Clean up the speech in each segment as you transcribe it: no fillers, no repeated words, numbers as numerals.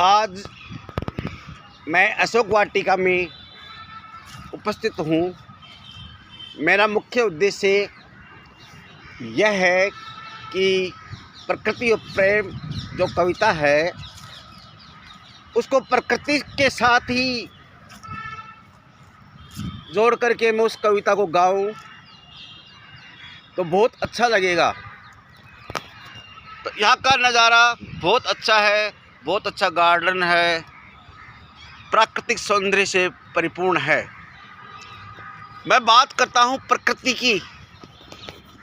आज मैं अशोक वाटिका में उपस्थित हूँ। मेरा मुख्य उद्देश्य यह है कि प्रकृति और प्रेम जो कविता है उसको प्रकृति के साथ ही जोड़ करके मैं उस कविता को गाऊं तो बहुत अच्छा लगेगा। तो यहाँ का नज़ारा बहुत अच्छा है, बहुत अच्छा गार्डन है, प्राकृतिक सौंदर्य से परिपूर्ण है। मैं बात करता हूँ प्रकृति की।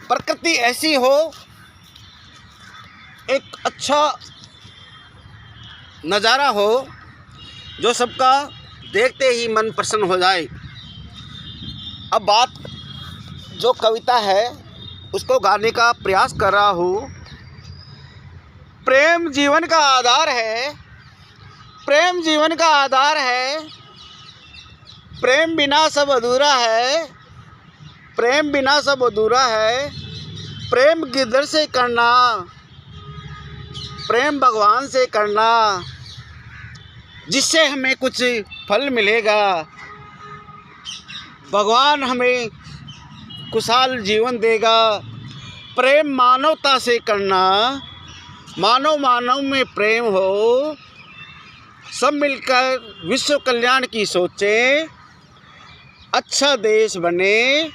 प्रकृति ऐसी हो, एक अच्छा नज़ारा हो जो सबका देखते ही मन प्रसन्न हो जाए। अब बात जो कविता है उसको गाने का प्रयास कर रहा हूँ। प्रेम जीवन का आधार है, प्रेम जीवन का आधार है, प्रेम बिना सब अधूरा है, प्रेम बिना सब अधूरा है। प्रेम किधर से करना, प्रेम भगवान से करना, जिससे हमें कुछ फल मिलेगा। भगवान हमें खुशहाल जीवन देगा। प्रेम मानवता से करना, मानव मानव में प्रेम हो, सब मिलकर विश्व कल्याण की सोचें, अच्छा देश बने,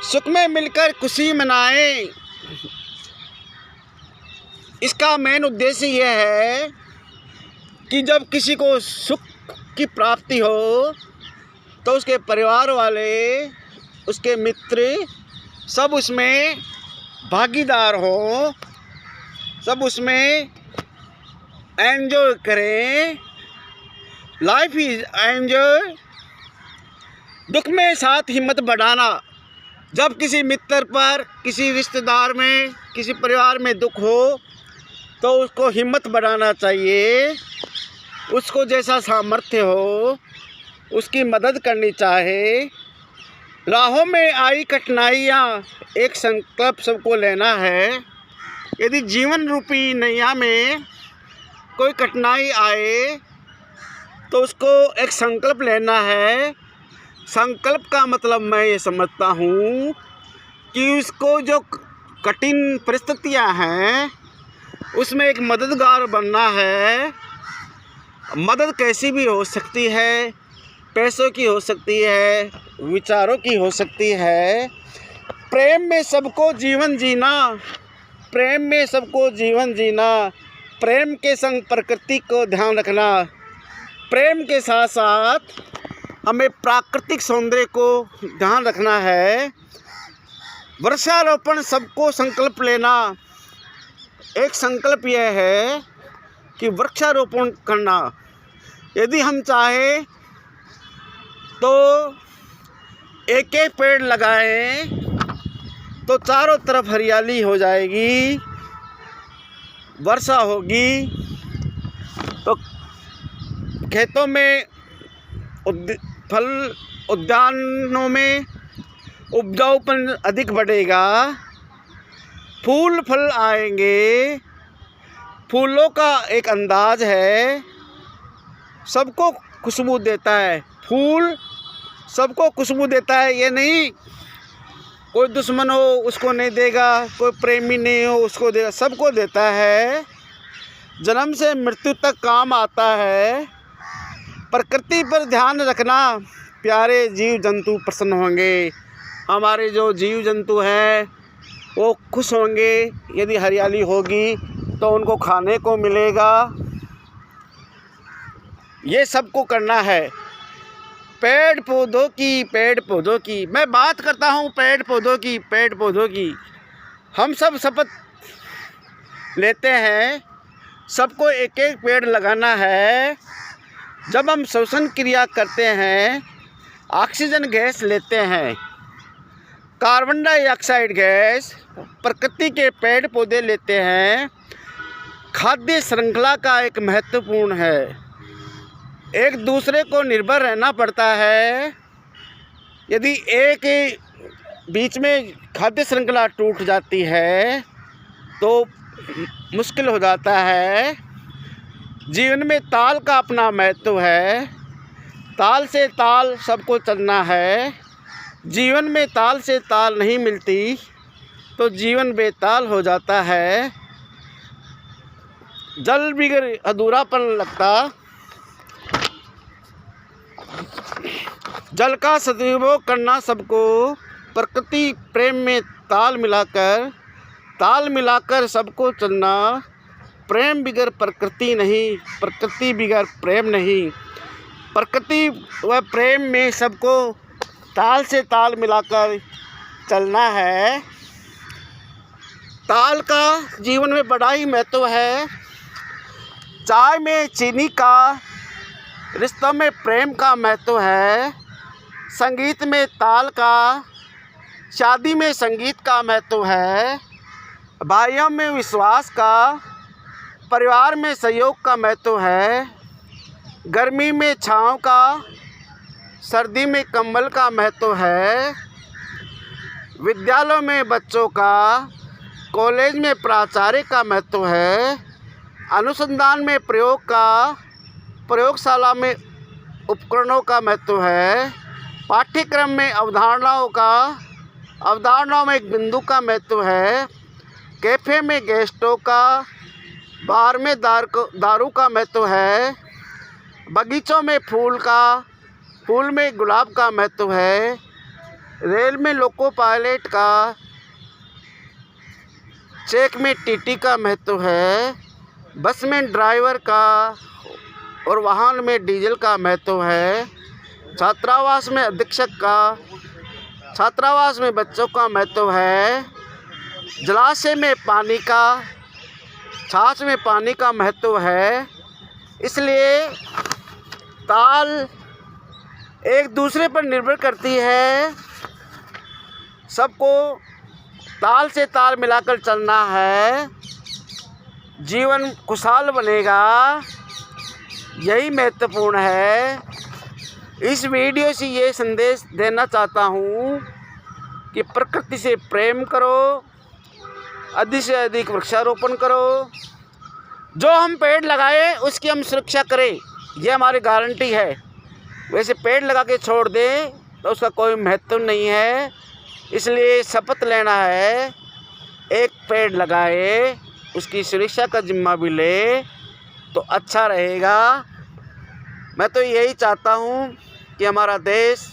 सुख में मिलकर खुशी मनाएं। इसका मेन उद्देश्य यह है कि जब किसी को सुख की प्राप्ति हो तो उसके परिवार वाले, उसके मित्र सब उसमें भागीदार हो, सब उसमें एंजॉय करें। Life is enjoy. दुख में साथ हिम्मत बढ़ाना। जब किसी मित्र पर, किसी रिश्तेदार में, किसी परिवार में दुख हो तो उसको हिम्मत बढ़ाना चाहिए। उसको जैसा सामर्थ्य हो उसकी मदद करनी चाहे। राहों में आई कठिनाइयाँ, एक संकल्प सबको लेना है। यदि जीवन रूपी नैया में कोई कठिनाई आए तो उसको एक संकल्प लेना है। संकल्प का मतलब मैं ये समझता हूँ कि उसको जो कठिन परिस्थितियाँ हैं उसमें एक मददगार बनना है। मदद कैसी भी हो सकती है, पैसों की हो सकती है, विचारों की हो सकती है। प्रेम में सबको जीवन जीना, प्रेम में सबको जीवन जीना। प्रेम के संग प्रकृति को ध्यान रखना। प्रेम के साथ साथ हमें प्राकृतिक सौंदर्य को ध्यान रखना है। वृक्षारोपण सबको संकल्प लेना। एक संकल्प यह है कि वृक्षारोपण करना। यदि हम चाहें तो एक एक पेड़ लगाएं तो चारों तरफ हरियाली हो जाएगी, वर्षा होगी तो खेतों में फल उद्यानों में उपजाऊपन अधिक बढ़ेगा, फूल फल आएंगे। फूलों का एक अंदाज है, सबको खुशबू देता है। फूल सबको खुशबू देता है, ये नहीं कोई दुश्मन हो उसको नहीं देगा, कोई प्रेमी नहीं हो उसको देगा, सबको देता है। जन्म से मृत्यु तक काम आता है। प्रकृति पर ध्यान रखना, प्यारे जीव जंतु प्रसन्न होंगे। हमारे जो जीव जंतु हैं वो खुश होंगे। यदि हरियाली होगी तो उनको खाने को मिलेगा। ये सबको करना है। पेड़ पौधों की, पेड़ पौधों की मैं बात करता हूँ। पेड़ पौधों की, पेड़ पौधों की हम सब शपथ लेते हैं, सबको एक एक पेड़ लगाना है। जब हम श्वसन क्रिया करते हैं ऑक्सीजन गैस लेते हैं, कार्बन डाइऑक्साइड गैस प्रकृति के पेड़ पौधे लेते हैं। खाद्य श्रृंखला का एक महत्वपूर्ण है। एक दूसरे को निर्भर रहना पड़ता है। यदि एक बीच में खाद्य श्रृंखला टूट जाती है तो मुश्किल हो जाता है। जीवन में ताल का अपना महत्व है। ताल से ताल सबको चलना है। जीवन में ताल से ताल नहीं मिलती तो जीवन बेताल हो जाता है। जल बिगर अधूरापन लगता। जल का सदुपयोग करना सबको। प्रकृति प्रेम में ताल मिलाकर सबको चलना। प्रेम बिगर प्रकृति नहीं, प्रकृति बिगर प्रेम नहीं। प्रकृति व प्रेम में सबको ताल से ताल मिलाकर चलना है। ताल का जीवन में बड़ा ही महत्व है। चाय में चीनी का, रिश्तों में प्रेम का महत्व है। संगीत में ताल का, शादी में संगीत का महत्व है। भाइयों में विश्वास का, परिवार में सहयोग का महत्व है। गर्मी में छाँव का, सर्दी में कंबल का महत्व है। विद्यालयों में बच्चों का, कॉलेज में प्राचार्य का महत्व है। अनुसंधान में प्रयोग का, प्रयोगशाला में उपकरणों का महत्व है। पाठ्यक्रम में अवधारणाओं में एक बिंदु का महत्व है। कैफ़े में गेस्टों का, बार में दारू का महत्व है। बगीचों में फूल में गुलाब का महत्व है। रेल में लोको पायलट का, चेक में टीटी का महत्व है। बस में ड्राइवर का और वाहन में डीजल का महत्व है। छात्रावास में अधीक्षक का, छात्रावास में बच्चों का महत्व है। जलाशय में पानी का, छाछ में पानी का महत्व है। इसलिए ताल एक दूसरे पर निर्भर करती है। सबको ताल से ताल मिलाकर चलना है। जीवन खुशहाल बनेगा, यही महत्वपूर्ण है। इस वीडियो से ये संदेश देना चाहता हूँ कि प्रकृति से प्रेम करो, अधिक से अधिक वृक्षारोपण करो। जो हम पेड़ लगाए उसकी हम सुरक्षा करें, ये हमारी गारंटी है। वैसे पेड़ लगा के छोड़ दें तो उसका कोई महत्व नहीं है। इसलिए शपथ लेना है, एक पेड़ लगाए, उसकी सुरक्षा का जिम्मा भी ले तो अच्छा रहेगा। मैं तो यही चाहता हूँ कि हमारा देश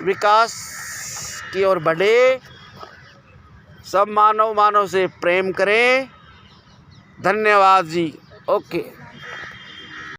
विकास की ओर बढ़े, सब मानव से प्रेम करें। धन्यवाद जी। ओके।